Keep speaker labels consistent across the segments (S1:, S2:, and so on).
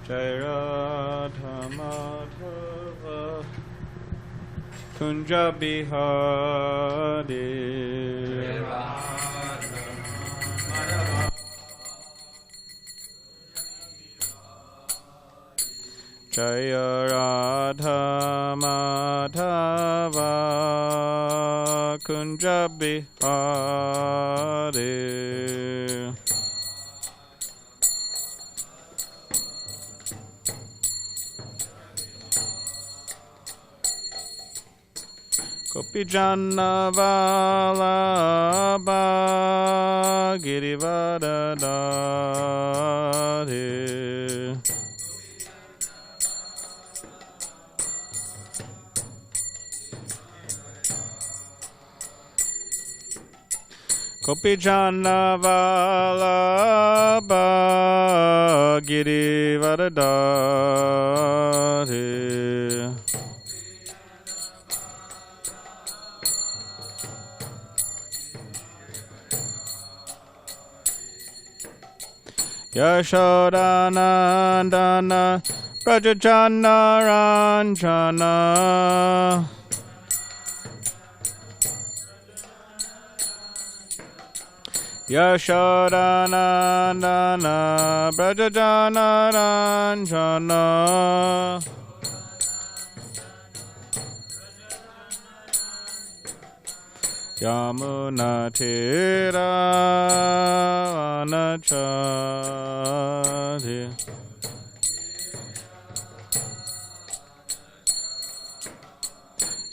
S1: Jai Radha Madhava Kunja Bihari Jaya Radha Madhava Kunja Bihari Gopijana Vallabha Girivardhari Gopijana Vallabha Girivardhari Yashodanandana Prajajana Ranjana Yashodanandana Prajajana Ranjana Yamuna Tira Vanachari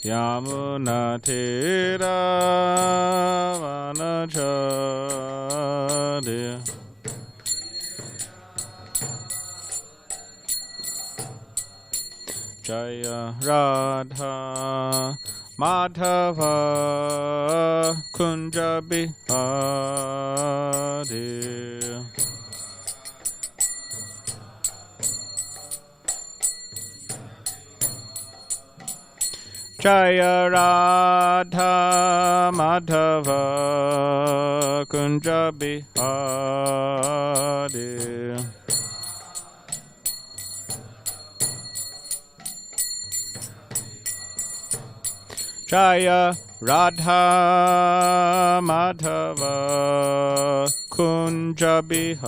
S1: Yamuna Tira Vanachari Jaya Radha Madhava Kunja Bihari Jaya Radha Madhava Kunja Bihari Jaya Radha Madhava Kunja Bihari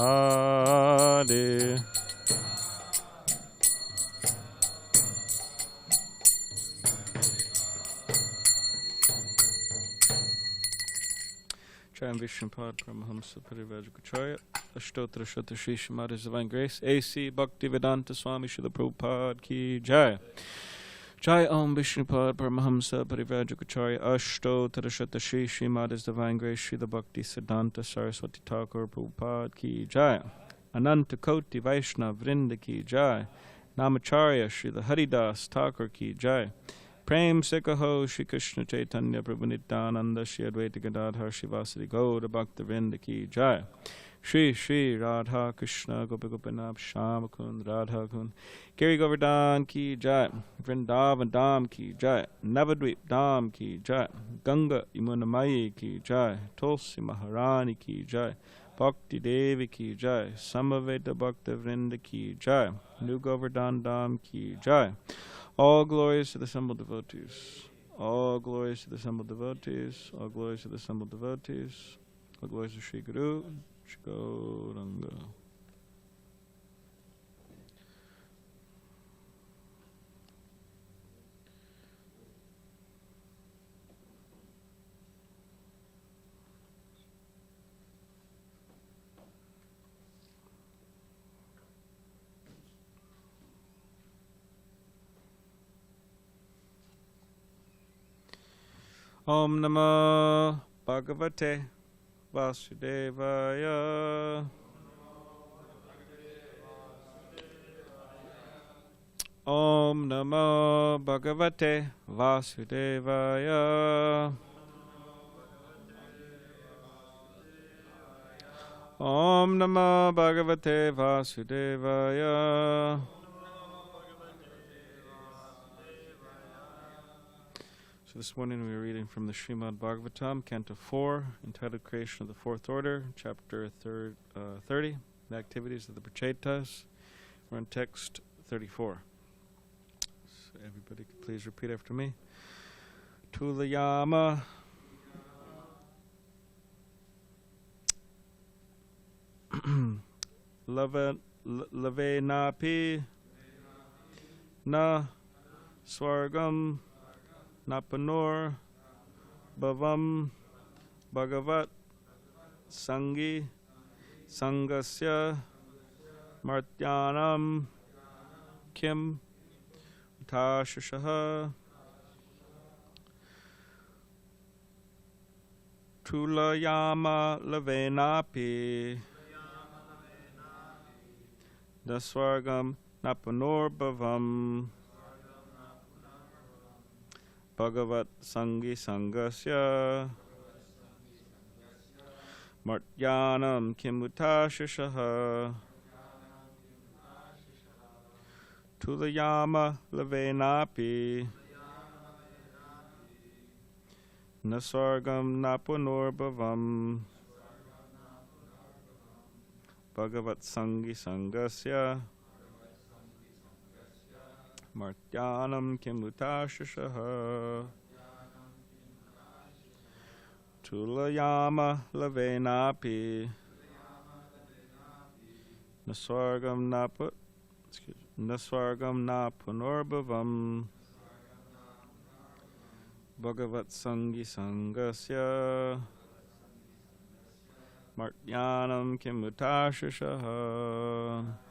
S1: Jayam Vishnupad Paramahamsa Parivajagacharya Ashtotra Shata Shri Srimati's Divine Grace A.C. Bhakti Vedanta Swami Srila Prabhupada Ki Jai Jai Om Vishnupad Paramahamsa Parivajagacharya Ashtotra Shata Shri Srimati's Divine Grace Srila Bhakti Siddhanta Saraswati Thakur Prabhupada Ki Jai Ananta Koti Vaishnav Vrinda Ki Jai Namacharya Srila Haridas Thakur Ki Jai Prem Sekaho Shri Krishna Chaitanya Prabhu Nityananda Shri Advaita Gadadhar Shivasari Gaura Bhakta Vrinda Ki Jai Shri Shri Radha Krishna Gopi Gopinath Shama Kund Radha Kund Giri Govardhan Ki Jai Vrindavan Dham Ki Jai Navadvip Dham Ki Jai Ganga Yamunamayi Ki Jai Tulsi Maharani Ki Jai Bhakti Devi Ki Jai Samaveta Bhakta Vrinda Ki Jai New Govardhan Dham Ki Jai All glories to the assembled devotees. All glories to the assembled devotees. All glories to the assembled devotees. All glories to Sri Guru, Shri Gauranga. Om Namo Bhagavate Vasudevaya. Om Namo Bhagavate Vasudevaya. Om Namo Bhagavate Vasudevaya. So this morning we are reading from the Srimad Bhagavatam, Canto 4, entitled Creation of the Fourth Order, Chapter 30, the Activities of the Prachetas. We're in text 34. So everybody could please repeat after me. Tulayama Lave napi na swargam napanor bhavam bhagavat sangi sangasya martyanam kim tashashaha tulayama lavenapi daswargam napanor bhavam bhagavat sangi sangasya martyanam kimutashashaha tulayama lavenapi naswargam napanor bhavam bhagavat sangi sangasya martyanam kimutashashaha tulayama lavenapi naswargam napunorbhavam bhagavat sangi sangasya martyanam kimutashashaha.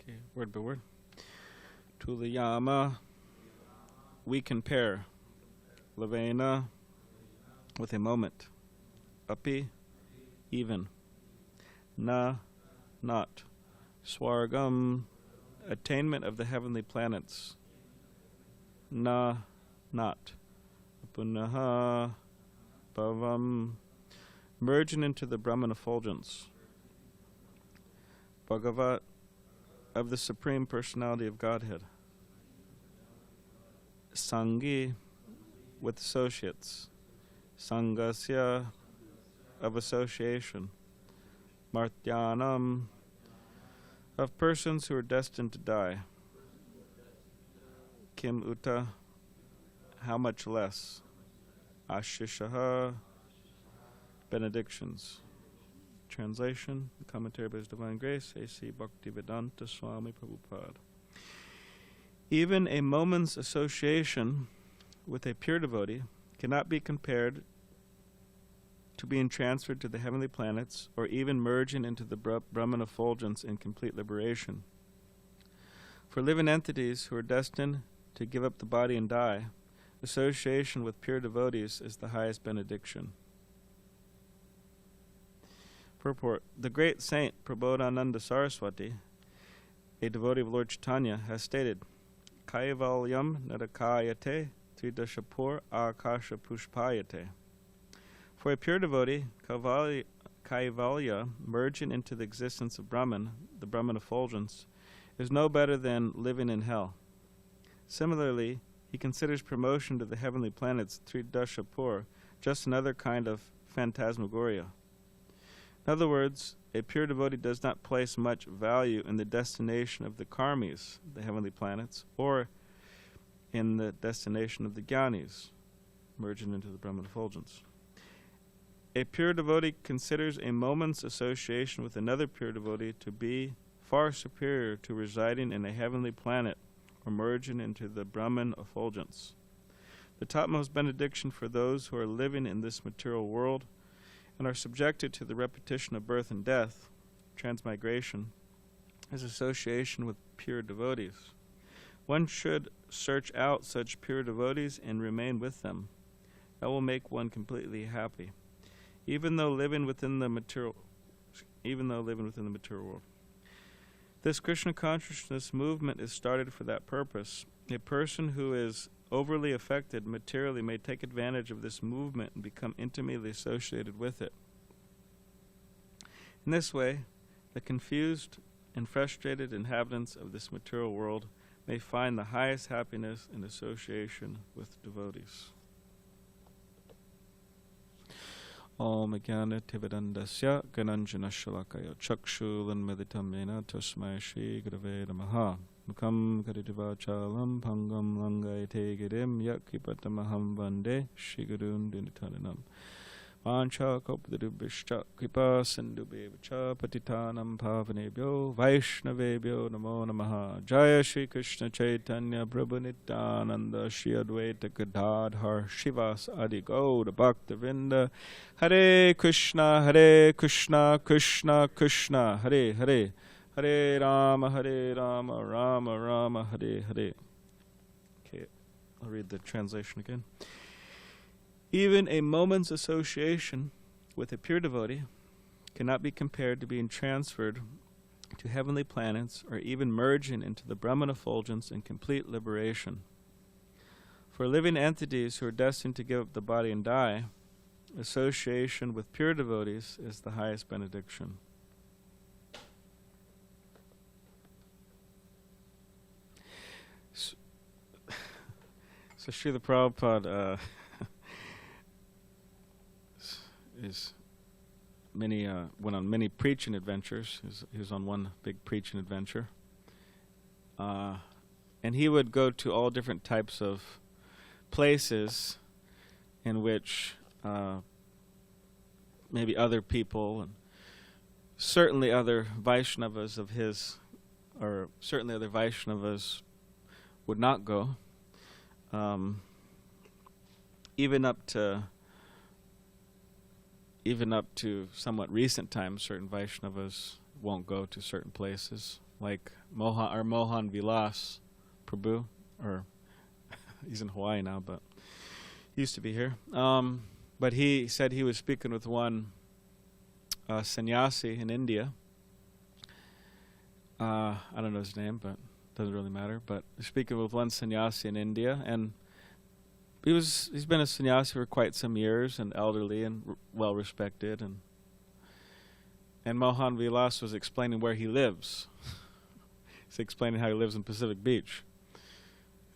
S1: Okay, word by word. Tulayama, we compare. Lavena, with a moment. Api, even. Na, not. Swargam, attainment of the heavenly planets. Na, not. Punaha, bhavam, merging into the Brahman effulgence. Bhagavat, of the Supreme Personality of Godhead. Sangi, with associates. Sangasya, of association. Martyanam, of persons who are destined to die. Kim uta, how much less. Ashishaha, benedictions. Translation, commentary by His Divine Grace, HG Bhakti Swami Prabhupada. Even a moment's association with a pure devotee cannot be compared to being transferred to the heavenly planets or even merging into the Brahman effulgence in complete liberation. For living entities who are destined to give up the body and die, association with pure devotees is the highest benediction. Purport. The great saint Prabodhananda Saraswati, a devotee of Lord Chaitanya, has stated, Kaivalyam nadakayate tridashapur akasha pushpayate. For a pure devotee, Kaivalya, merging into the existence of Brahman, the Brahman effulgence, is no better than living in hell. Similarly, he considers promotion to the heavenly planets Tridashapur just another kind of phantasmagoria. In other words, a pure devotee does not place much value in the destination of the karmis, the heavenly planets, or in the destination of the jnanis, merging into the Brahman effulgence. A pure devotee considers a moment's association with another pure devotee to be far superior to residing in a heavenly planet or merging into the Brahman effulgence. The topmost benediction for those who are living in this material world and are subjected to the repetition of birth and death, transmigration, is association with pure devotees. One should search out such pure devotees and remain with them. That will make one completely happy, even though living within the material world. This Krishna consciousness movement is started for that purpose. A person who is overly affected materially may take advantage of this movement and become intimately associated with it. In this way, the confused and frustrated inhabitants of this material world may find the highest happiness in association with devotees. Om Jnana Tivedandasya Gananjana Shalakaya Chakshulan Meditamena Tasmai Shri Gurave Namaha Mukam Karidivachalam Pangam Langayate Girim Yakipatamaham Vande Shri Gurun Dinitananam Vancha Kopdurubhishta Kripa Sindhubevacha Patitanam Pavanebhyo Vaishnavebhyo Namo Namaha Jaya Shri Krishna Chaitanya Prabhu Nityananda Shri Advaita Gadadhar Shivas Adi Gauda Bhaktavinda Hare Krishna Krishna Krishna Hare Hare Hare Rama Rama Rama Hare Hare. Okay, I'll read the translation again. Even a moment's association with a pure devotee cannot be compared to being transferred to heavenly planets or even merging into the Brahman effulgence in complete liberation. For living entities who are destined to give up the body and die, association with pure devotees is the highest benediction. So Srila Prabhupada went on many preaching adventures. He was on one big preaching adventure. And he would go to all different types of places in which maybe other people and certainly other Vaishnavas of his, or certainly other Vaishnavas would not go. Even up to somewhat recent times, certain Vaishnavas won't go to certain places, like Mohan Vilas Prabhu, or he's in Hawaii now, but he used to be here. But he said he was speaking with one sannyasi in India. I don't know his name, but doesn't really matter. But speaking with one sannyasi in India, and he's been a sannyasi for quite some years, and elderly and well respected, and Mohan Vilas was explaining where he lives. He's explaining how he lives in Pacific Beach,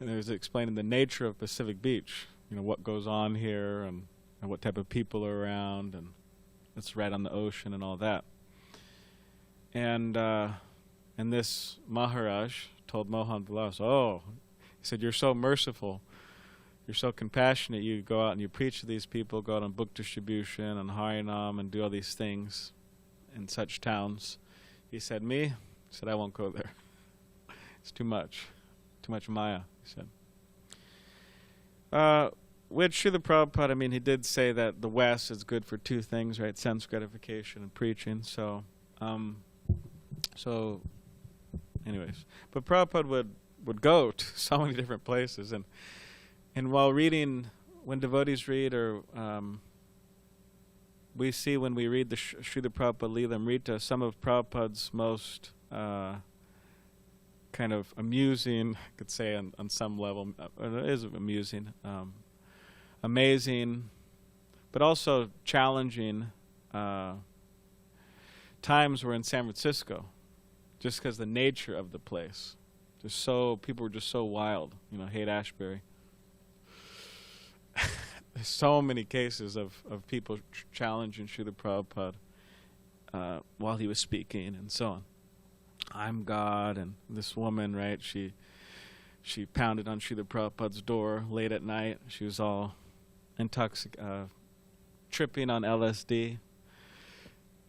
S1: and he was explaining the nature of Pacific Beach. You know, what goes on here, and what type of people are around, and it's right on the ocean and all that. And this Maharaj told Mohan Vilas, he said, "You're so merciful. You're so compassionate. You go out and you preach to these people, go out on book distribution and Harinam and do all these things in such towns." He said, "Me?" He said, "I won't go there. It's too much Maya," he said. With Srila Prabhupada, he did say that the West is good for two things, right? Sense gratification and preaching. So anyways. But Prabhupada would go to so many different places, and while reading, when devotees read, or we see when we read the Srila Prabhupada Leela Amrita, some of Prabhupada's most kind of amusing, I could say on some level, it is amusing, amazing, but also challenging times were in San Francisco, just because the nature of the place. People were just so wild, Haight-Ashbury. so many cases of people challenging Srila Prabhupada while he was speaking and so on. I'm God, and this woman, right, she pounded on Srila Prabhupada's door late at night. She was all tripping on LSD.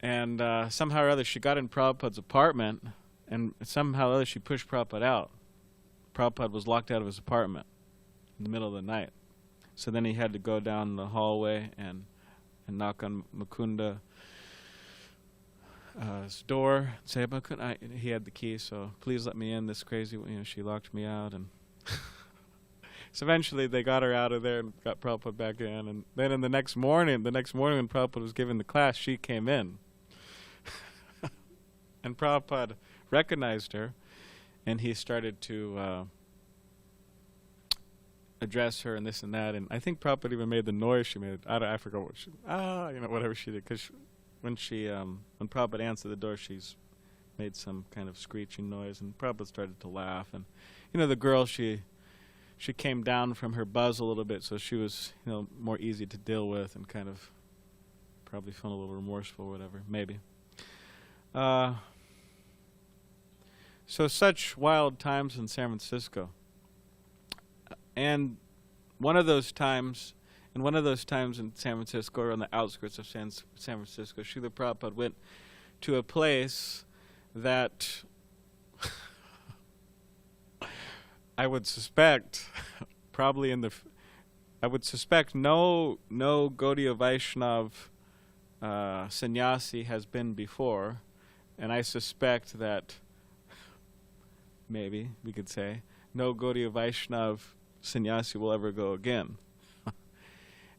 S1: And somehow or other she got in Prabhupada's apartment, and somehow or other she pushed Prabhupada out. Prabhupada was locked out of his apartment in the middle of the night. So then he had to go down the hallway and knock on Mukunda's door and say, he had the key, so please let me in. This crazy, she locked me out. And so eventually they got her out of there and got Prabhupada back in. And then in the next morning when Prabhupada was giving the class, she came in. And Prabhupada recognized her, and he started to address her and this and that. And I think Prabhupada even made the noise she made. I forgot what she, whatever she did. Because when Prabhupada answered the door, she's made some kind of screeching noise, and Prabhupada started to laugh. And the girl, she came down from her buzz a little bit, so she was more easy to deal with, and kind of probably feeling a little remorseful or whatever, maybe. So such wild times in San Francisco. And one of those times in San Francisco, or on the outskirts of San Francisco, Srila Prabhupada went to a place that I would suspect no Gaudiya Vaishnav sannyasi has been before, and I suspect that maybe we could say no Gaudiya Vaishnav sannyasi will ever go again.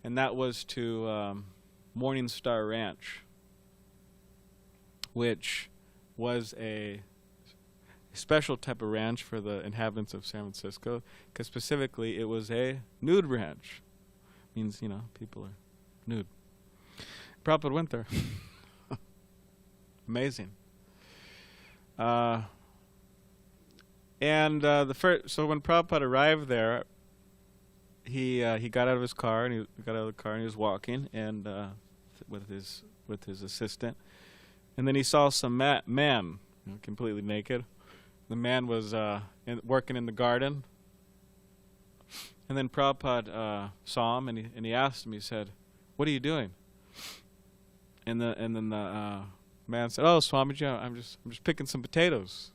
S1: And that was to Morningstar Ranch, which was a special type of ranch for the inhabitants of San Francisco, because specifically it was a nude ranch. Means, people are nude. Prabhupada went there. Amazing. So when Prabhupada arrived there, he got out of his car, and he was walking, and with his assistant, and then he saw some man, completely naked. The man was working in the garden, and then Prabhupada saw him, and he asked him. He said, "What are you doing?" And then the man said, "Oh, Swamiji, I'm just picking some potatoes.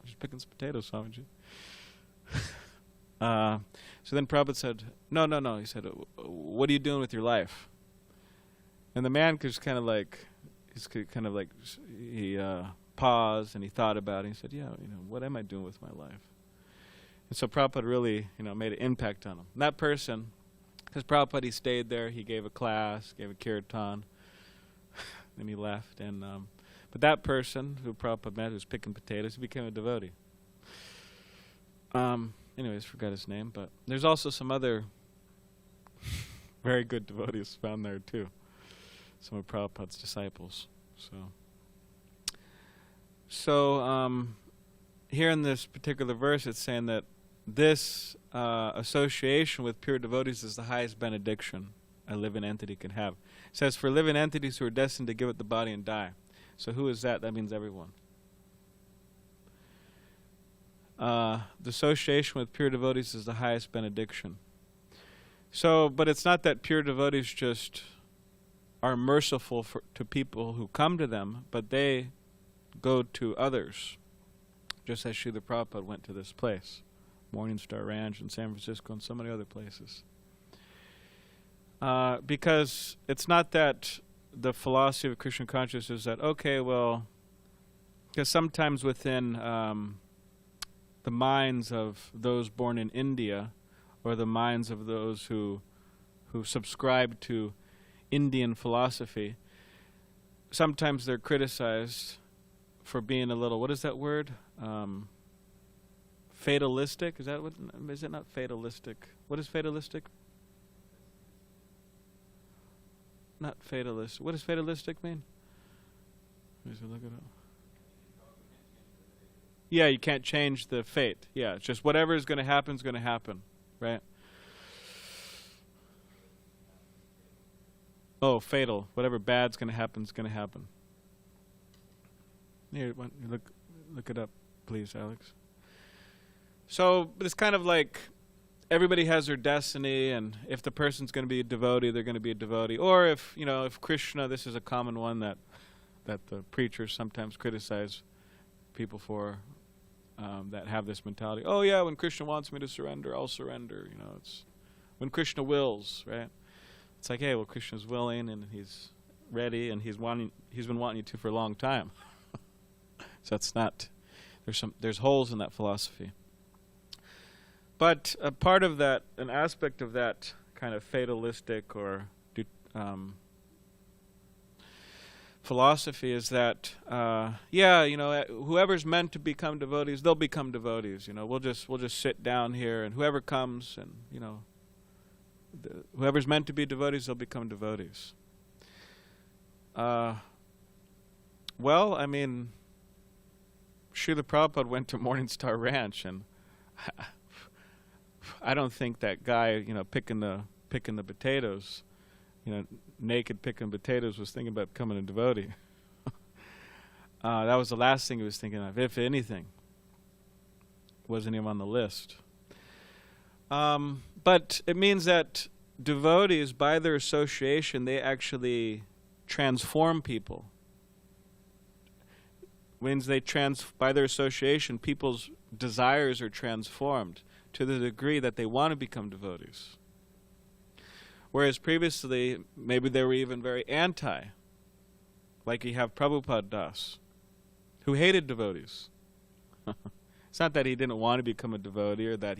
S1: I'm just picking some potatoes, Swamiji." So then Prabhupada said, No. He said, "What are you doing with your life?" And the man he paused, and he thought about it. He said, "Yeah, what am I doing with my life?" And so Prabhupada really, made an impact on him. And that person, because Prabhupada, he stayed there, he gave a class, gave a kirtan, then he left. And but that person who Prabhupada met, who was picking potatoes, he became a devotee. Anyways, forgot his name, but there's also some other very good devotees found there too. Some of Prabhupada's disciples. So here in this particular verse, it's saying that this association with pure devotees is the highest benediction a living entity can have. It says, for living entities who are destined to give up the body and die. So who is that? That means everyone. The association with pure devotees is the highest benediction. So, but it's not that pure devotees just are merciful to people who come to them, but they go to others, just as Srila Prabhupada went to this place, Morningstar Ranch in San Francisco and so many other places. Because it's not that the philosophy of Krishna consciousness is that, okay, well, because sometimes within the minds of those born in India, or the minds of those who subscribe to Indian philosophy, sometimes they're criticized for being a little, what is that word? Fatalistic? Is it not fatalistic? What is fatalistic? Not fatalist. What does fatalistic mean? Look it up. Yeah, you can't change the fate. Yeah, it's just whatever is going to happen is going to happen, right? Oh, fatal. Whatever bad's going to happen is going to happen. Here, look it up, please, Alex. So it's kind of like everybody has their destiny, and if the person's going to be a devotee, they're going to be a devotee. Or if Krishna, this is a common one that the preachers sometimes criticize people for, that have this mentality. Oh yeah, when Krishna wants me to surrender, I'll surrender. It's when Krishna wills, right? It's like, hey, well, Krishna's willing and he's ready, and he's been wanting you to for a long time. So it's not. There's holes in that philosophy. But a part of that, an aspect of that kind of fatalistic or philosophy is that, whoever's meant to become devotees, they'll become devotees. We'll just sit down here, and whoever comes, and whoever's meant to be devotees, they'll become devotees. Well, I mean, Srila Prabhupada went to Morningstar Ranch, and I don't think that guy, picking the potatoes, naked picking potatoes, was thinking about becoming a devotee. That was the last thing he was thinking of, if anything. Wasn't even on the list. But it means that devotees, by their association, they actually transform people. Means by their association, people's desires are transformed to the degree that they want to become devotees. Whereas previously, maybe they were even very anti. Like you have Prabhupada Dasa, who hated devotees. It's not that he didn't want to become a devotee, or that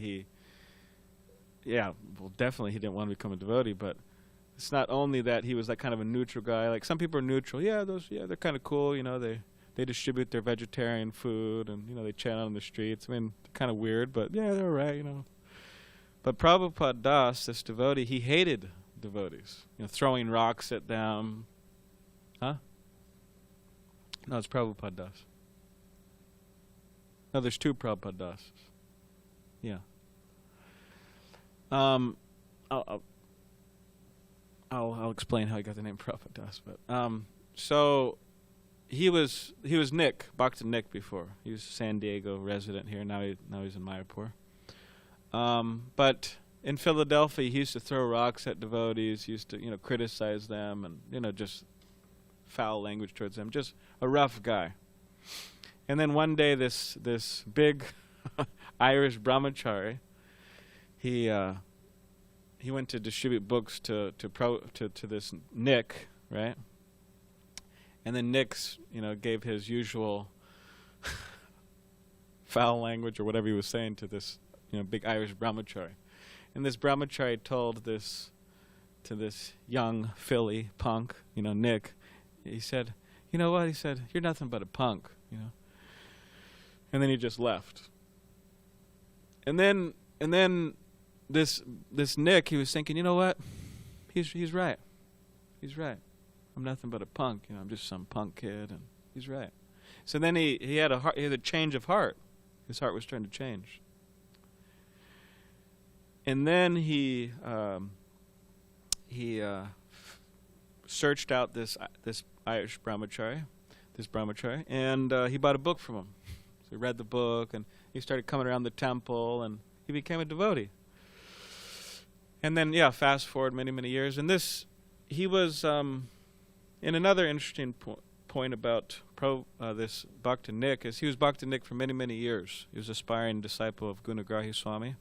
S1: definitely he didn't want to become a devotee, but it's not only that he was that kind of a neutral guy. Like some people are neutral. They're kind of cool, they distribute their vegetarian food, and they chant on the streets. I mean, kind of weird, but yeah, they're right, But Prabhupada Dasa, this devotee, he hated devotees, throwing rocks at them. Huh? No, it's Prabhupada Dasa. No, there's two Prabhupada Dasas. Yeah. I'll explain how I got the name Prabhupada Dasa, but so. He was Nick, Bhakti Nick before. He was a San Diego resident here. Now he's in Mayapur. But in Philadelphia, he used to throw rocks at devotees. He used to criticize them, and just foul language towards them. Just a rough guy. And then one day, this big Irish brahmachari, he went to distribute books to this Nick, right? And then Nick's, gave his usual foul language or whatever he was saying to this, big Irish brahmachari. And this brahmachari told to this young Philly punk, Nick, he said, "You know what?" He said, "You're nothing but a punk, And then he just left. And then this Nick, he was thinking, you know what? He's right. He's right. I'm nothing but a punk, I'm just some punk kid, and he's right. So then he had a change of heart. His heart was starting to change. And then he searched out this Irish brahmachari, and he bought a book from him. So he read the book, and he started coming around the temple, and he became a devotee. And then, fast forward many, many years, and he was. And another interesting point about this Bhakti Nick is he was Bhakti Nick for many, many years. He was an aspiring disciple of Gunagrahi Swami.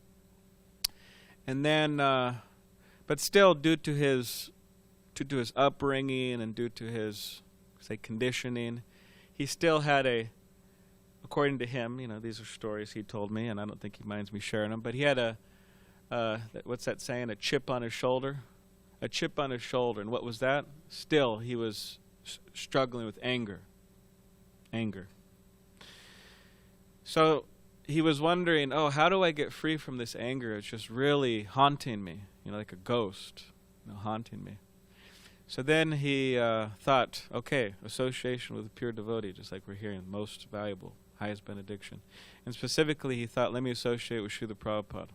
S1: And then, but still, due to his upbringing and due to his, conditioning, he still had according to him, these are stories he told me, and I don't think he minds me sharing them, but he had what's that saying, a chip on his shoulder? A chip on his shoulder. And what was that? Still, he was struggling with anger. So he was wondering, how do I get free from this anger? It's just really haunting me, like a ghost, haunting me. So then he thought, okay, association with a pure devotee, just like we're hearing, most valuable, highest benediction. And specifically, he thought, let me associate with Srila Prabhupada.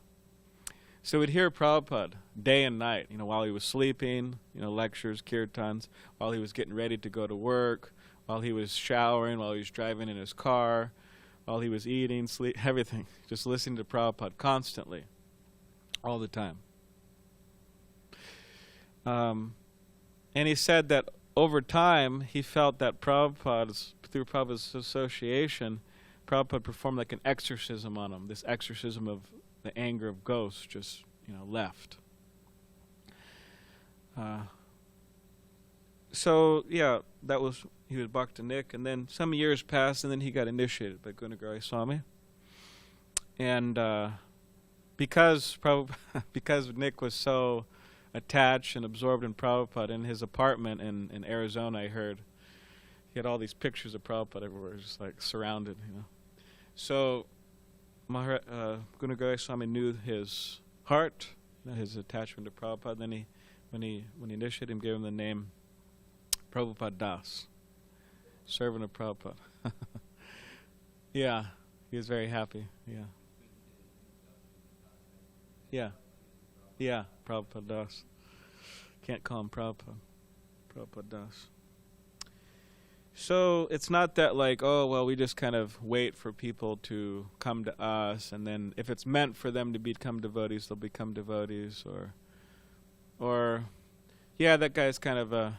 S1: So we'd hear Prabhupada day and night, while he was sleeping, lectures, kirtans, while he was getting ready to go to work, while he was showering, while he was driving in his car, while he was eating, sleep, everything. Just listening to Prabhupada constantly, all the time. And he said that over time, he felt that through Prabhupada's association, Prabhupada performed like an exorcism on him, this exorcism of the anger of ghosts just, left. So, yeah, he was Bhakti Nick, and then some years passed, and then he got initiated by Gunagraj Swami. And because Nick was so attached and absorbed in Prabhupada, in his apartment in Arizona, I heard, he had all these pictures of Prabhupada everywhere, just like surrounded, So Gunagraj Swami knew his heart, his attachment to Prabhupada. Then when he initiated him, gave him the name Prabhupada Das, servant of Prabhupada. Yeah, he was very happy. Yeah, Prabhupada Das. Can't call him Prabhupada. Prabhupada Das. So it's not that we just kind of wait for people to come to us, and then if it's meant for them to become devotees, they'll become devotees, or that guy's kind of a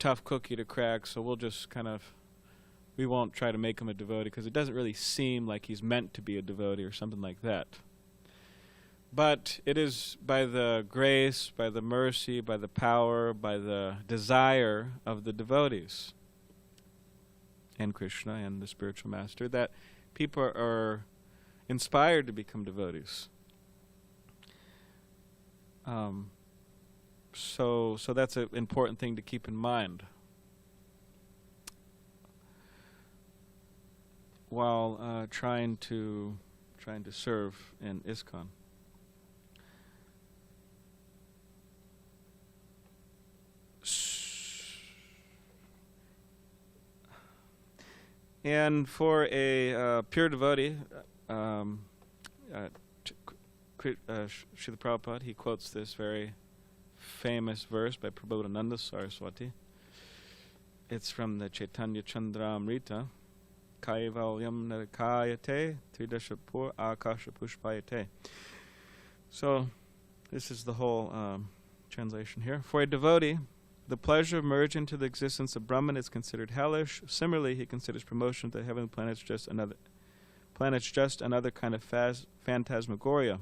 S1: tough cookie to crack, so we won't try to make him a devotee because it doesn't really seem like he's meant to be a devotee or something like that. But it is by the grace, by the mercy, by the power, by the desire of the devotees and Krishna and the spiritual master that people are inspired to become devotees. So that's an important thing to keep in mind while trying to serve in ISKCON. And for a pure devotee, Srila Prabhupada, he quotes this very famous verse by Prabhupada Saraswati. It's from the Chaitanya Chandramrita. Kaivalyam narakayate tridashapur akasha pushpayate. So, this is the whole translation here. For a devotee, the pleasure of merging into the existence of Brahman is considered hellish. Similarly, he considers promotion to the heavenly planets just another kind of phantasmagoria.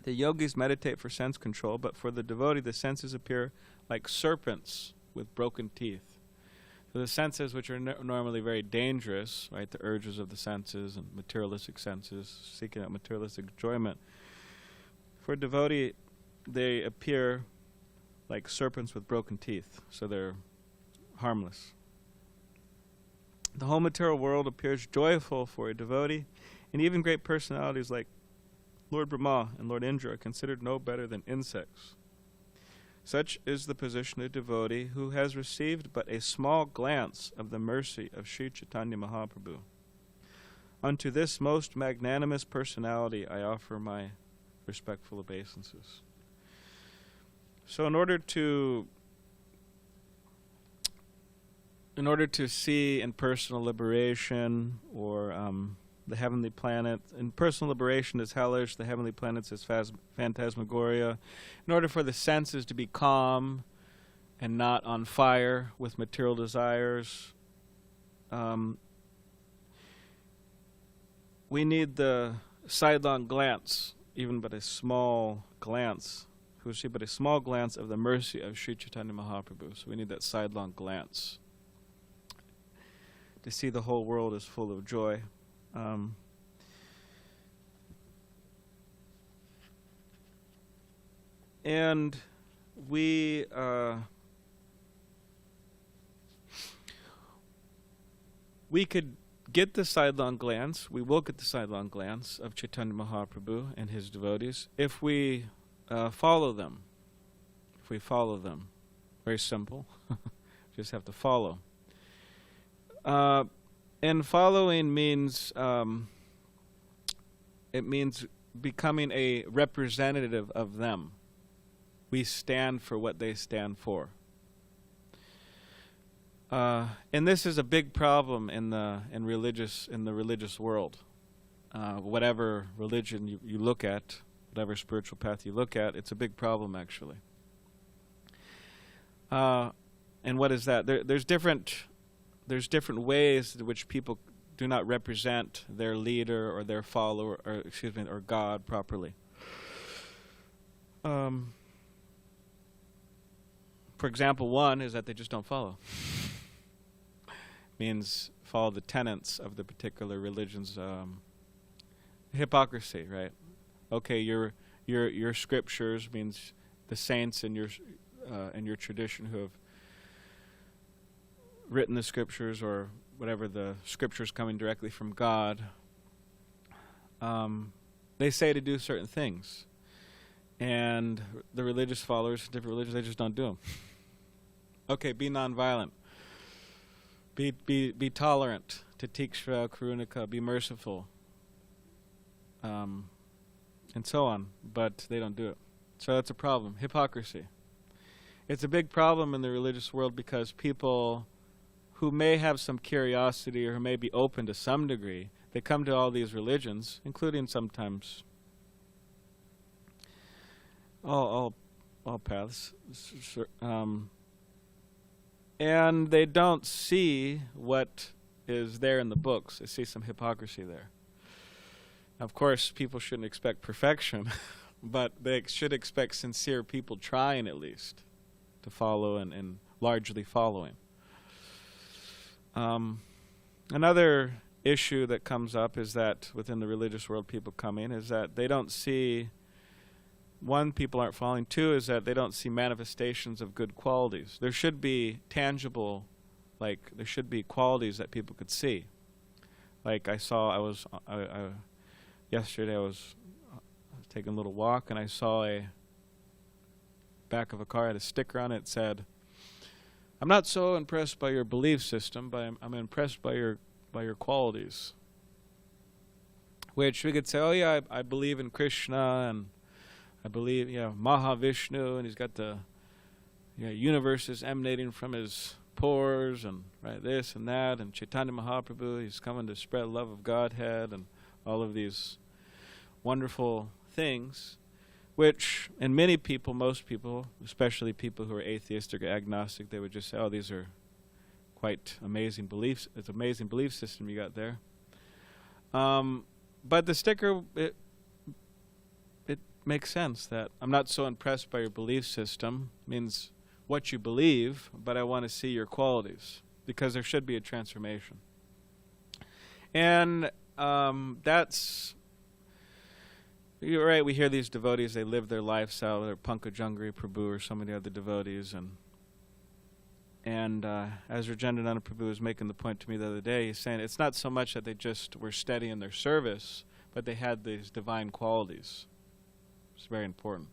S1: The yogis meditate for sense control, but for the devotee, the senses appear like serpents with broken teeth. So the senses, which are normally very dangerous, right? The urges of the senses and materialistic senses, seeking out materialistic enjoyment. For a devotee, they appear like serpents with broken teeth, so they're harmless. The whole material world appears joyful for a devotee, and even great personalities like Lord Brahma and Lord Indra are considered no better than insects. Such is the position of a devotee who has received but a small glance of the mercy of Sri Chaitanya Mahaprabhu. Unto this most magnanimous personality I offer my respectful obeisances. So in order to see in personal liberation or the heavenly planet, in personal liberation is hellish, the heavenly planets is phantasmagoria. In order for the senses to be calm and not on fire with material desires, we need the sidelong glance, even but a small glance. We see but a small glance of the mercy of Sri Chaitanya Mahaprabhu. So we need that sidelong glance to see the whole world is full of joy. And we could get the sidelong glance, we will get the sidelong glance of Chaitanya Mahaprabhu and his devotees if we follow them. If we follow them. Very simple. Just have to follow. And following means it means becoming a representative of them. We stand for what they stand for. And this is a big problem in the religious world. Whatever religion you look at, whatever spiritual path you look at, it's a big problem actually. And what is that? There's different ways in which people do not represent their leader or their follower, or God properly. For example, one is that they just don't follow. Means follow the tenets of the particular religion's hypocrisy, right? Okay, your scriptures means the saints in your tradition who have written the scriptures, or whatever the scriptures coming directly from God. They say to do certain things, and the religious followers of different religions, they just don't do them. Okay, be nonviolent. Be tolerant. Tatiksha, karunika, be merciful. And so on. But they don't do it. So that's a problem. Hypocrisy. It's a big problem in the religious world because people who may have some curiosity or who may be open to some degree, they come to all these religions, including sometimes all paths, and they don't see what is there in the books. They see some hypocrisy there. Of course, people shouldn't expect perfection, but they should expect sincere people trying at least to follow and largely following. Another issue that comes up is that within the religious world, people come in, is that they don't see, one, people aren't following. Two, is that they don't see manifestations of good qualities. There should be tangible, there should be qualities that people could see. Like yesterday I was taking a little walk, and I saw a back of a car had a sticker on it that said, "I'm not so impressed by your belief system, but I'm impressed by your qualities." Which we could say, oh yeah, I believe in Krishna, and I believe, Mahavishnu, and he's got the universes emanating from his pores, and this and that, and Chaitanya Mahaprabhu, he's coming to spread love of Godhead, and all of these wonderful things, which in many people, most people, especially people who are atheistic or agnostic, they would just say, oh, these are quite amazing beliefs. It's an amazing belief system you got there. But the sticker, it makes sense that I'm not so impressed by your belief system, means what you believe, but I want to see your qualities, because there should be a transformation. And you're right, we hear these devotees, they live their lifestyle, they're Pankajangri Prabhu or so many other devotees, and as Rajendranath Prabhu was making the point to me the other day, he's saying it's not so much that they just were steady in their service, but they had these divine qualities. It's very important.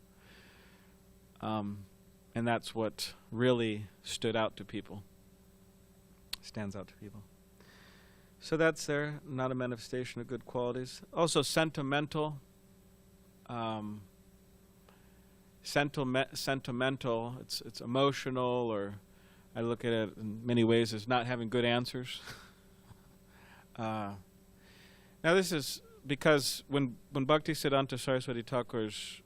S1: And that's what really stood out to people. Stands out to people. So that's there, not a manifestation of good qualities. Also sentimental. Sentimental, it's emotional, or I look at it in many ways as not having good answers. Now this is because when Bhaktisiddhanta Saraswati Thakur's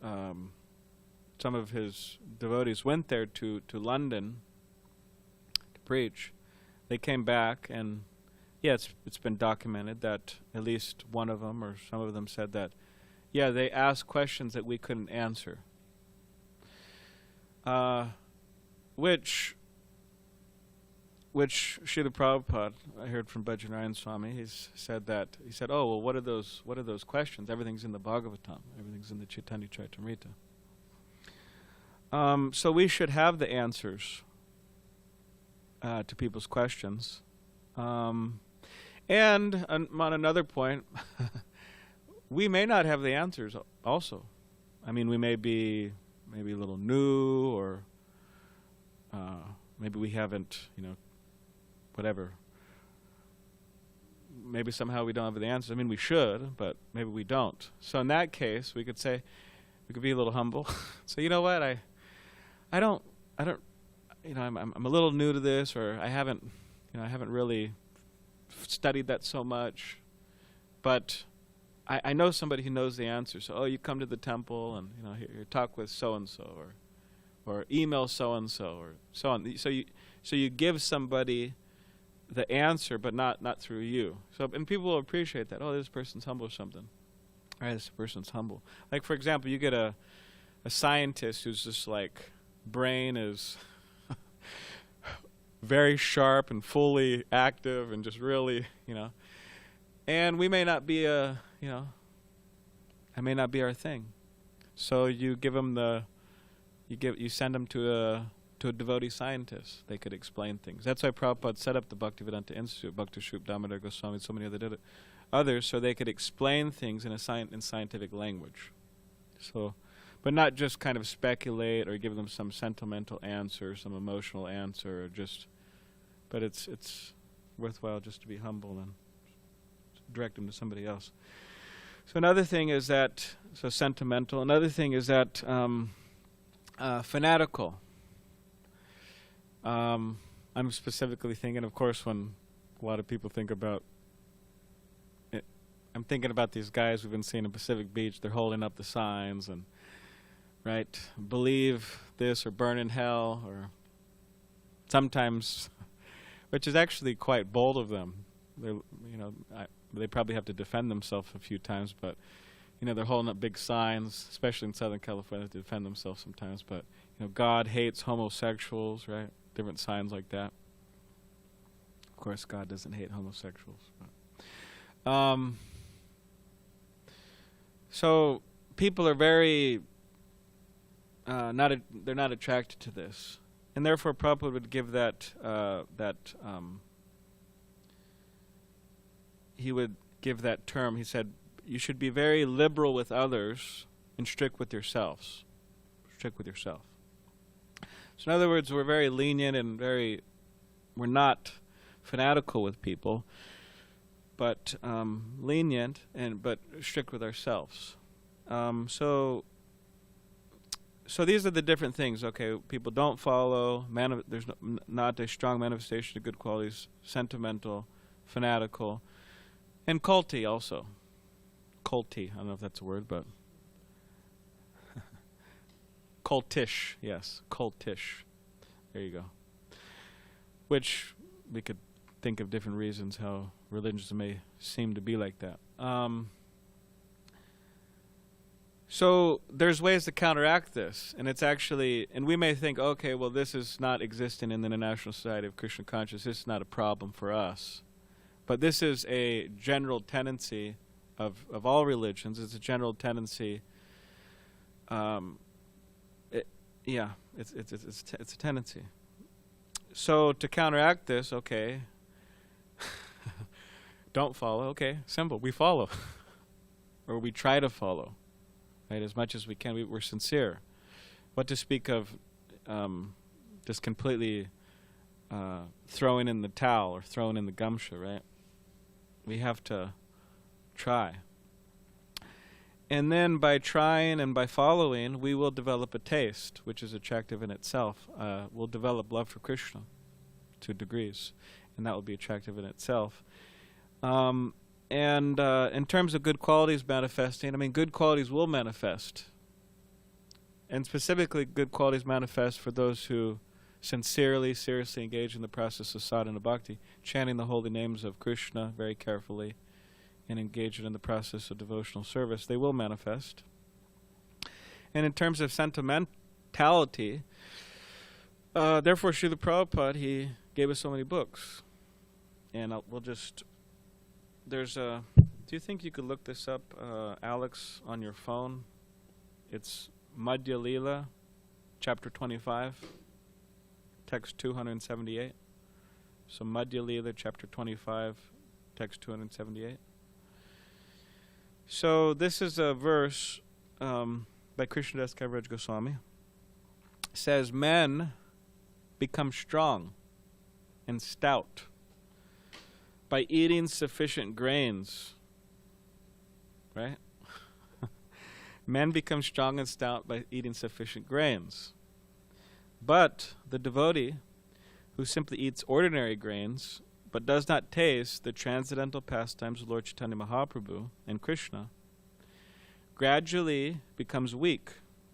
S1: some of his devotees went there to London to preach, they came back, and it's been documented that at least one of them or some of them said that they asked questions that we couldn't answer, which Srila Prabhupada, I heard from Bhajanarayan Swami, he said, oh, well, what are those questions? Everything's in the Bhagavatam. Everything's in the Chaitanya Charitamrita. So we should have the answers to people's questions. And on another point, we may not have the answers also. I mean, we may be maybe a little new, or maybe we haven't, whatever, maybe somehow we don't have the answers. I mean, we should, but maybe we don't. So in that case, we could say, we could be a little humble. So you know what, I don't, I'm a little new to this, or I haven't really studied that so much, but I know somebody who knows the answer. So, you come to the temple and, here talk with so-and-so, or email so-and-so, or so on. So you give somebody the answer, but not through you. So, and people will appreciate that. Oh, this person's humble or something. All right, this person's humble. Like, for example, you get a scientist who's just like, brain is very sharp and fully active and just really, and we may not be I may not be our thing. So you give them you send them to a devotee scientist. They could explain things. That's why Prabhupada set up the Bhaktivedanta Institute, Bhakti Shrup Damodar Goswami, so many others, so they could explain things in scientific language. So, but not just kind of speculate or give them some sentimental answer, some emotional answer, or but it's worthwhile just to be humble and direct them to somebody else. So another thing is that, sentimental. Another thing is that fanatical. I'm specifically thinking, of course, when a lot of people think about it, I'm thinking about these guys we've been seeing in Pacific Beach. They're holding up the signs and, right, believe this or burn in hell, or sometimes, which is actually quite bold of them. They're, they probably have to defend themselves a few times, but they're holding up big signs, especially in Southern California, to defend themselves sometimes. But God hates homosexuals, right? Different signs like that. Of course, God doesn't hate homosexuals. But, so people are very they're not attracted to this, and therefore Prabhupada would give he would give that term. He said, you should be very liberal with others and strict with yourselves. Strict with yourself. So in other words, we're very lenient and we're not fanatical with people, but lenient but strict with ourselves. So these are the different things. Okay, people don't follow. There's not a strong manifestation of good qualities. Sentimental, fanatical. And culty also. Culty, I don't know if that's a word, but cultish, yes, cultish. There you go. Which we could think of different reasons how religions may seem to be like that. So there's ways to counteract this, and it's actually, and we may think, okay, well, this is not existing in the International Society of Krishna Consciousness. This is not a problem for us. But this is a general tendency of all religions. It's a general tendency. It's a tendency. So to counteract this, okay, don't follow. Okay, simple. We follow, or we try to follow, right? As much as we can. We're sincere. What to speak of just completely throwing in the towel or throwing in the gumshoe, right? We have to try. And then by trying and by following, we will develop a taste, which is attractive in itself. We'll develop love for Krishna to degrees, and that will be attractive in itself. And in terms of good qualities manifesting, good qualities will manifest. And specifically, good qualities manifest for those who sincerely, seriously engage in the process of sadhana bhakti, chanting the holy names of Krishna very carefully, and engaging in the process of devotional service. They will manifest. And in terms of sentimentality, therefore Srila Prabhupada, he gave us so many books. And do you think you could look this up, Alex, on your phone? It's Madhya Lila, chapter 25. Text 278. So Madhya Lila, chapter 25, text 278. So this is a verse by Krishnadas Kaviraj Goswami. It says, men become strong and stout by eating sufficient grains, right? Men become strong and stout by eating sufficient grains. But the devotee who simply eats ordinary grains but does not taste the transcendental pastimes of Lord Chaitanya Mahaprabhu and Krishna gradually becomes weak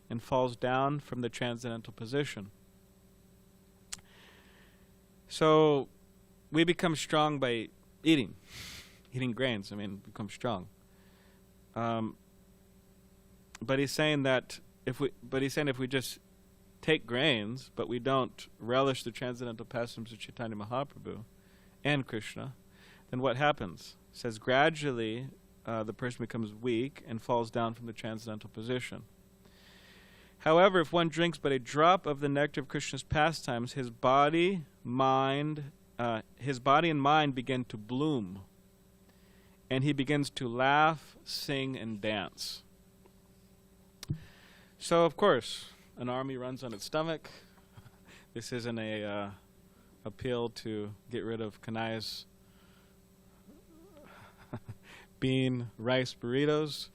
S1: and falls down from the transcendental position. So we become strong by eating grains. Become strong. But he's saying that if we just take grains, but we don't relish the transcendental pastimes of Chaitanya Mahaprabhu and Krishna, then what happens? It says gradually the person becomes weak and falls down from the transcendental position. However, if one drinks but a drop of the nectar of Krishna's pastimes, his body and mind begin to bloom, and he begins to laugh, sing, and dance. So, of course, an army runs on its stomach. This isn't a appeal to get rid of Kanai's bean rice burritos,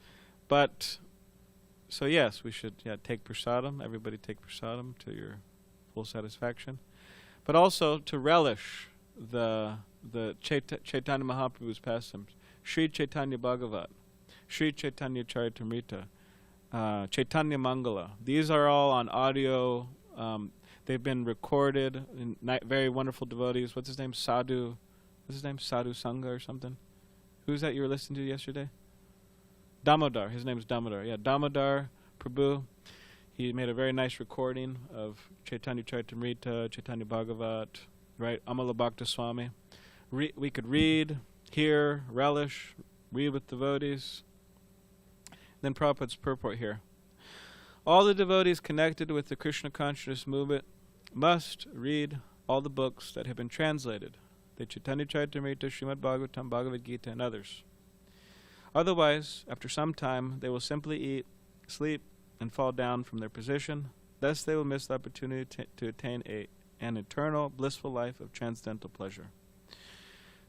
S1: but so yes, we should take prasadam. Everybody take prasadam to your full satisfaction, but also to relish the Chaitanya Mahaprabhu's pastimes. Sri Chaitanya Bhagavat, Sri Chaitanya Charitamrita, Chaitanya Mangala. These are all on audio. They've been recorded in very wonderful devotees. What's his name? Sadhu. What's his name? Sadhu Sangha or something. Who's that you were listening to yesterday? Damodar. His name is Damodar. Yeah, Damodar Prabhu. He made a very nice recording of Chaitanya Charitamrita, Chaitanya Bhagavat, right? Amala Bhakta Swami. We could read, hear, relish, read with devotees. Then Prabhupada's purport here. All the devotees connected with the Krishna consciousness movement must read all the books that have been translated, the Chaitanya Charitamrita, Srimad Bhagavatam, Bhagavad Gita, and others. Otherwise, after some time, they will simply eat, sleep, and fall down from their position. Thus they will miss the opportunity to attain an eternal, blissful life of transcendental pleasure.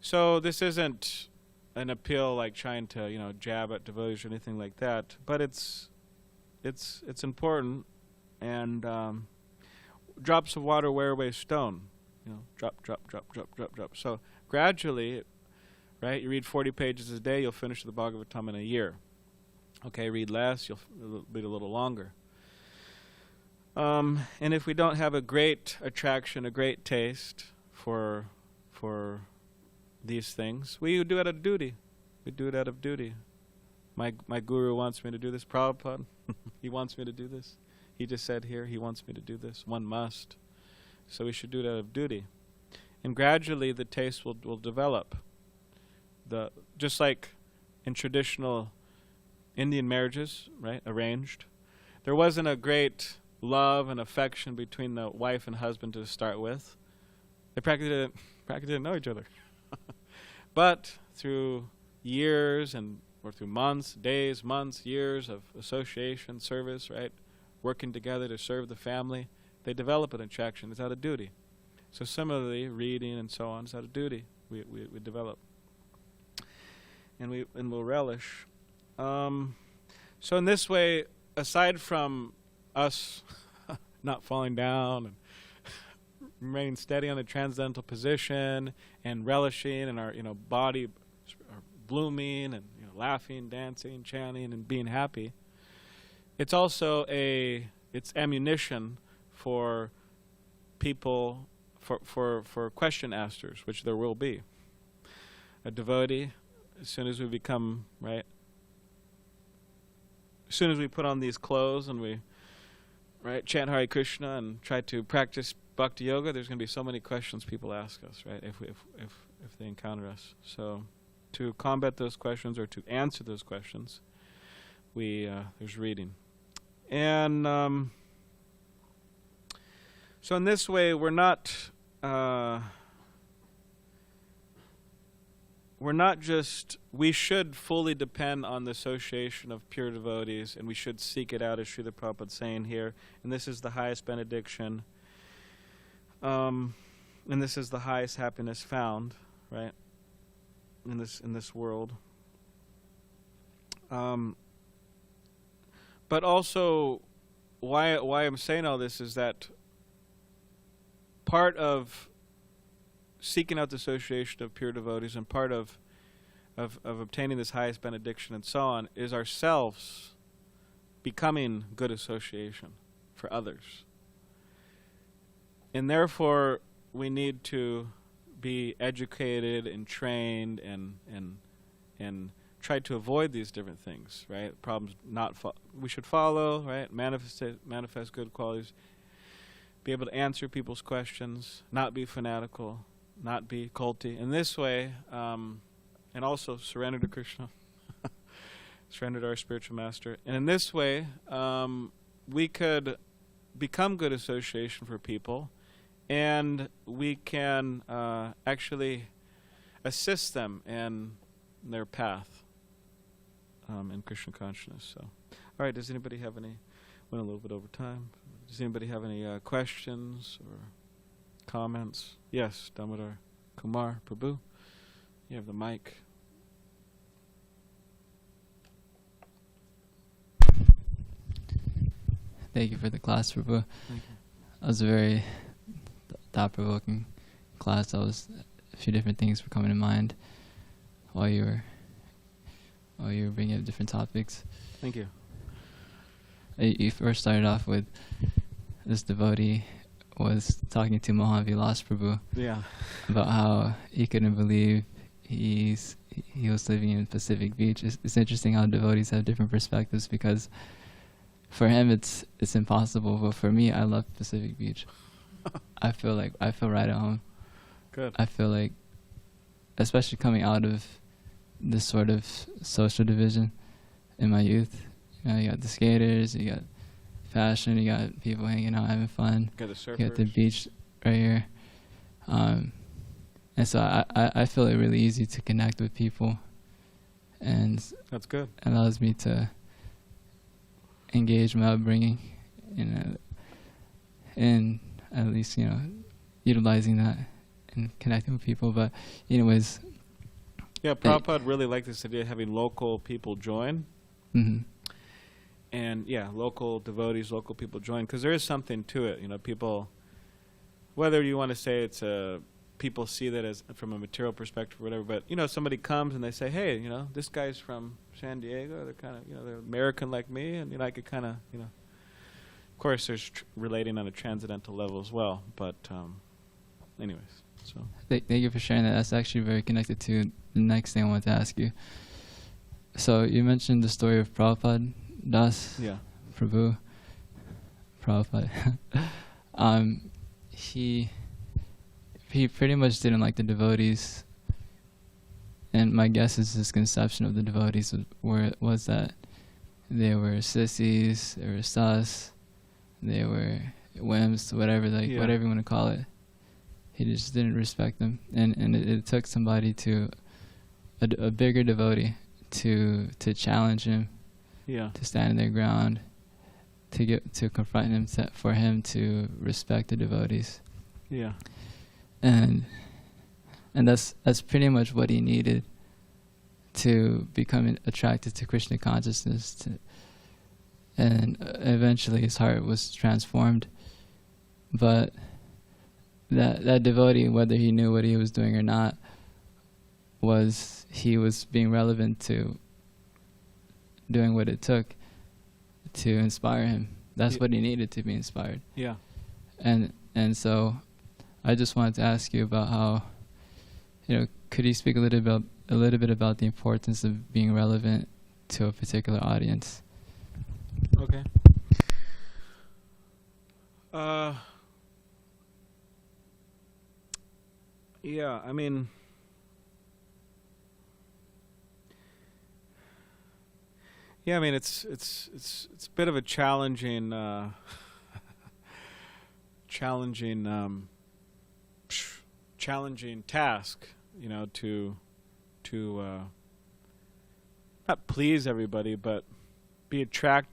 S1: So this isn't an appeal like trying to, jab at devotees or anything like that, but it's important, and drops of water wear away stone. Drop, drop, drop, drop, drop, drop. So gradually, right, you read 40 pages a day, you'll finish the Bhagavatam in a year. Okay, read less, you'll read a little longer. And if we don't have a great attraction, a great taste for these things, we do it out of duty. We do it out of duty. My guru wants me to do this. Prabhupada, he wants me to do this. He just said here, he wants me to do this. One must. So we should do it out of duty. And gradually the taste will develop. Just like in traditional Indian marriages, right, arranged, there wasn't a great love and affection between the wife and husband to start with. They practically didn't know each other. But through years or through months, days, months, years of association, service, right, working together to serve the family, they develop an attraction. It's out of duty. So similarly, reading and so on is out of duty. We develop, and we'll relish. So in this way, aside from us not falling down and remaining steady on the transcendental position and relishing, and our body are blooming and laughing, dancing, chanting, and being happy, it's also it's ammunition for people, for question askers, which there will be. A devotee, as soon as we become, right, as soon as we put on these clothes and we, right, chant Hare Krishna and try to practice Bhakti Yoga, there's going to be so many questions people ask us, right, if they encounter us. So to combat those questions, or to answer those questions, there's reading. And so in this way, we're not just, we should fully depend on the association of pure devotees, and we should seek it out, as Srila Prabhupada is saying here. And this is the highest benediction. And this is the highest happiness found, right? in this world. But also, why I'm saying all this is that part of seeking out the association of pure devotees and part of obtaining this highest benediction and so on is ourselves becoming good association for others. And therefore, we need to be educated and trained and try to avoid these different things, right? Problems we should follow, right? Manifest good qualities. Be able to answer people's questions, not be fanatical, not be culty. In this way, and also surrender to Krishna, surrender to our spiritual master. And in this way, we could become good association for people, and we can actually assist them in their path in Krishna consciousness. So, all right, does anybody have any, went a little bit over time, does anybody have any questions or comments? Yes, Damodar Kumar Prabhu, you have the mic.
S2: Thank you for the class, Prabhu.
S1: Thank you.
S2: That was a very thought-provoking class. A few different things were coming to mind while you were bringing up different topics.
S1: Thank you.
S2: You first started off with this devotee was talking to Mohan Vilas Prabhu.
S1: Yeah.
S2: About how he couldn't believe he was living in Pacific Beach. It's interesting how devotees have different perspectives, because for him it's impossible, but for me, I love Pacific Beach. I feel right at home.
S1: Good.
S2: I feel like, especially coming out of this sort of social division in my youth, you got the skaters, you got fashion, you got people hanging out having fun,
S1: Got the surfers.
S2: you got the beach right here, and so I feel it really easy to connect with people, and
S1: That's good.
S2: it allows me to engage my upbringing in at least utilizing that and connecting with people. But anyways,
S1: yeah, Prabhupada really liked this idea of having local people join.
S2: Mm-hmm.
S1: And yeah, local devotees, local people join, because there is something to it. People, whether you want to say it's people see that as from a material perspective or whatever, but somebody comes and they say, hey, this guy's from San Diego, they're kind of, they're American like me, and I could kind of, of course there's relating on a transcendental level as well, but anyways, so.
S2: Thank you for sharing that. That's actually very connected to the next thing I wanted to ask you. So you mentioned the story of Prabhupada Das,
S1: Yeah.
S2: Prabhu, Prabhupada. He pretty much didn't like the devotees, and my guess is his conception of the devotees was that they were sissies, they were sus, they were wimps, whatever whatever you want to call it. He just didn't respect them, and it took somebody a bigger devotee to challenge him, to stand in their ground, to confront him, for him to respect the devotees.
S1: Yeah.
S2: And that's pretty much what he needed to become attracted to Krishna consciousness, and eventually his heart was transformed. But that devotee, whether he knew what he was doing or not, he was being relevant to doing what it took to inspire him. That's what he needed to be inspired.
S1: Yeah.
S2: And so I just wanted to ask you about how, could you speak a little bit about the importance of being relevant to a particular audience?
S1: Okay. Yeah, I mean, it's a bit of a challenging challenging task, to not please everybody, but to attract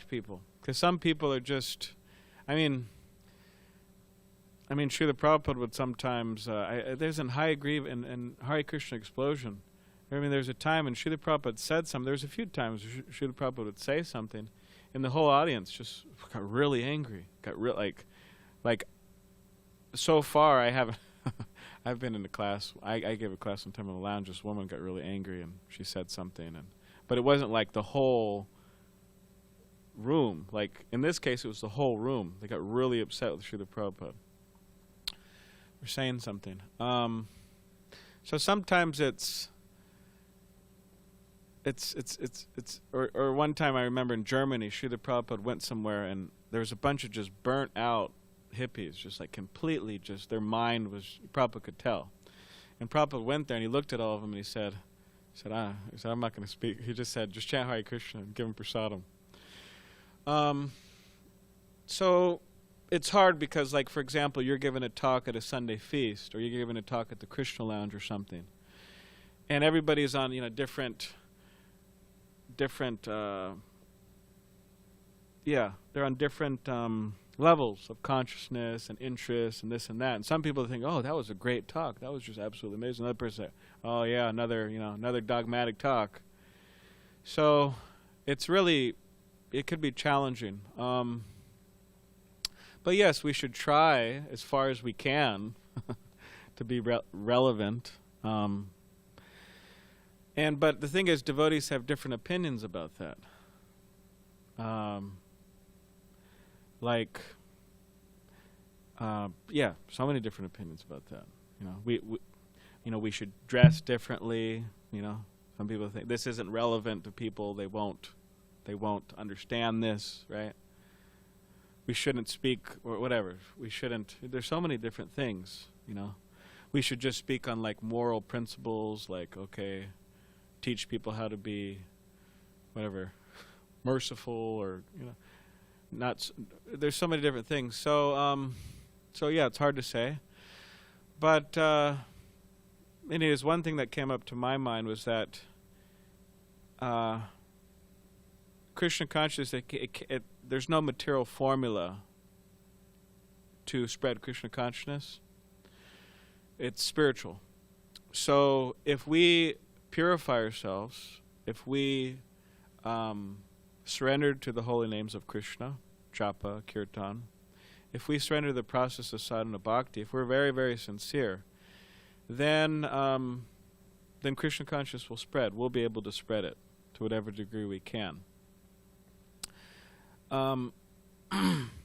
S1: people. Because some people are just, I I mean, Srila Prabhupada would sometimes, there's an Hare Krishna explosion. I mean, there's a time when Srila Prabhupada said something, there's a few times Srila Prabhupada would say something, and the whole audience just got really angry. Got like, so far I haven't, I've been in a class, I gave a class one time in the lounge, this woman got really angry and she said something, but it wasn't like the whole room. Like, in this case, it was the whole room. They got really upset with Srila Prabhupada for saying something. So sometimes or one time I remember in Germany, Srila Prabhupada went somewhere and there was a bunch of just burnt out hippies, just like completely just, their mind was, Prabhupada could tell. And Prabhupada went there and he looked at all of them and he said, I'm not going to speak. He just said, just chant Hare Krishna and give him prasadam. So it's hard because, like, for example, you're giving a talk at a Sunday feast or you're giving a talk at the Krishna Lounge or something. And everybody's on, different, they're on different levels of consciousness and interest and this and that. And some people think, oh, that was a great talk. That was just absolutely amazing. Another person said, oh yeah, another dogmatic talk. So it's really, it could be challenging. But yes, we should try as far as we can to be relevant. But the thing is, devotees have different opinions about that. So many different opinions about that. We should dress differently. Some people think this isn't relevant to people. They won't understand this, right? We shouldn't speak, or whatever. We shouldn't. There's so many different things. We should just speak on like moral principles, like teach people how to be, whatever, merciful, or not. There's so many different things. So yeah, it's hard to say. But anyways, one thing that came up to my mind was that Krishna consciousness, there's no material formula to spread Krishna consciousness. It's spiritual. So if we purify ourselves, if we surrender to the holy names of Krishna, japa, kirtan, if we surrender to the process of sadhana bhakti, if we're very, very sincere, then Krishna consciousness will spread. We'll be able to spread it to whatever degree we can.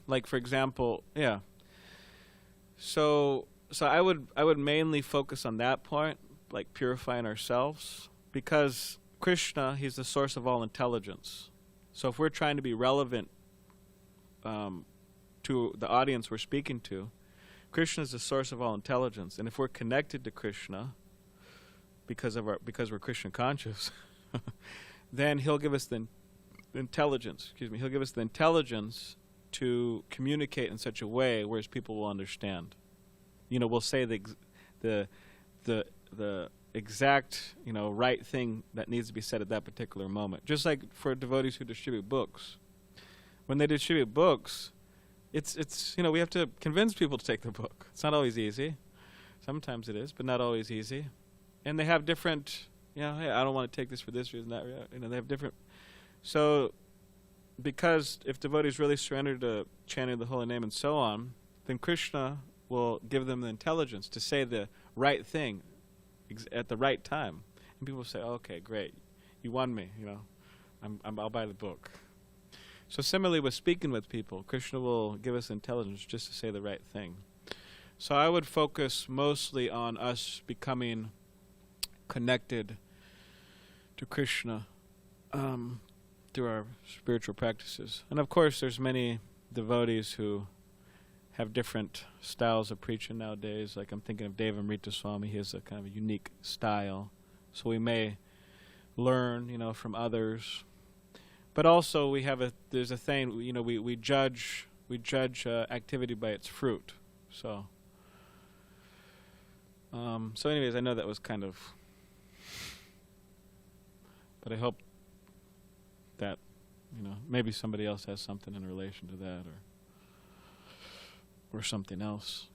S1: Like, for example, yeah. So I would mainly focus on that point, like purifying ourselves, because Krishna, he's the source of all intelligence. So if we're trying to be relevant to the audience we're speaking to, Krishna is the source of all intelligence, and if we're connected to Krishna because we're Krishna conscious, then he'll give us the intelligence. He'll give us the intelligence to communicate in such a way whereas people will understand. We'll say the exact right thing that needs to be said at that particular moment. Just like for devotees who distribute books, when they distribute books, it's we have to convince people to take the book. It's not always easy. Sometimes it is, but not always easy. And they have different. Hey, I don't want to take this for this reason, that reason. They have different. So, because if devotees really surrender to chanting the holy name and so on, then Krishna will give them the intelligence to say the right thing at the right time. And people say, okay, great, you won me, I'll buy the book. So similarly with speaking with people, Krishna will give us intelligence just to say the right thing. So I would focus mostly on us becoming connected to Krishna through our spiritual practices. And of course there's many devotees who have different styles of preaching nowadays. Like I'm thinking of Devamrita Swami. He has a kind of a unique style. So we may learn, from others. But also there's a thing, we judge activity by its fruit. So anyways, I know that was kind of, but I hope that, maybe somebody else has something in relation to that or something else.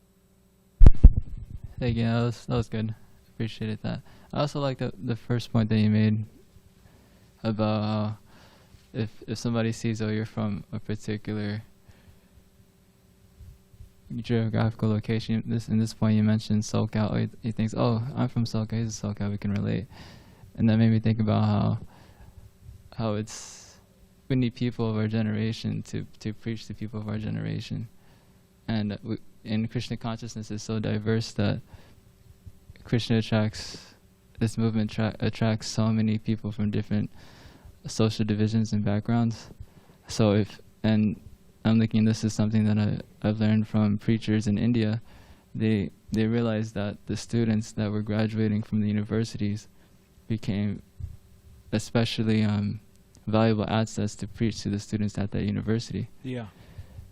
S2: Thank you. That was good. Appreciated that. I also like the first point that you made about how if somebody sees, oh, you're from a particular geographical location. In this point you mentioned SoCal. Or he thinks, oh, I'm from SoCal. He's a SoCal. We can relate. And that made me think about how it's we need people of our generation to preach to people of our generation, and in Krishna consciousness is so diverse that Krishna this movement attracts so many people from different social divisions and backgrounds. So and I'm thinking this is something that I've learned from preachers in India. They realized that the students that were graduating from the universities became especially valuable assets to preach to the students at that university.
S1: Yeah.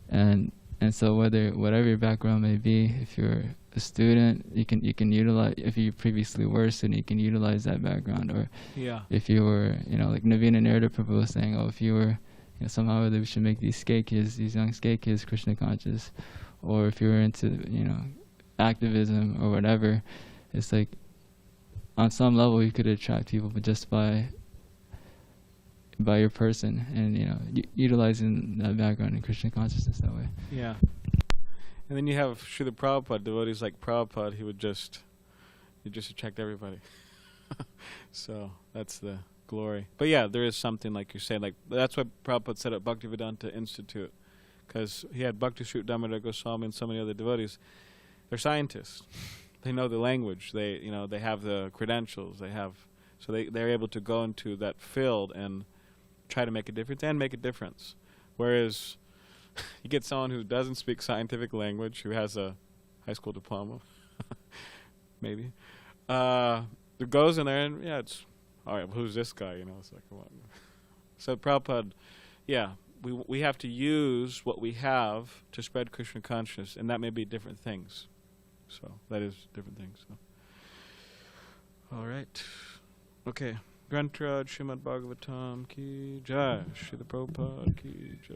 S2: And so whatever your background may be, if you're a student, you can utilize, if you previously were a student, you can utilize that background. Or if you were, like Navina Narada Prabhu was saying, oh, if you were, somehow we should make these young skate kids Krishna conscious. Or if you were into, activism or whatever, it's like on some level you could attract people, but just by your person and utilizing that background in Krishna consciousness that way.
S1: Yeah. And then you have Srila Prabhupada, devotees like Prabhupada, he just attract everybody. So that's the glory. But yeah, there is something like you say, like that's why Prabhupada set up Bhaktivedanta Institute, because he had Bhakti Sri Damodar Goswami and so many other devotees. They're scientists. They know the language. They have the credentials. They're able to go into that field and try to make a difference. Whereas you get someone who doesn't speak scientific language, who has a high school diploma, maybe, who goes in there and it's all right. Well, who's this guy? It's like, come on. So Prabhupada, we have to use what we have to spread Krishna consciousness, and that may be different things. So that is different things. So. All right. Okay. Grantraj Srimad Bhagavatam ki jai. Srila Prabhupada ki jai.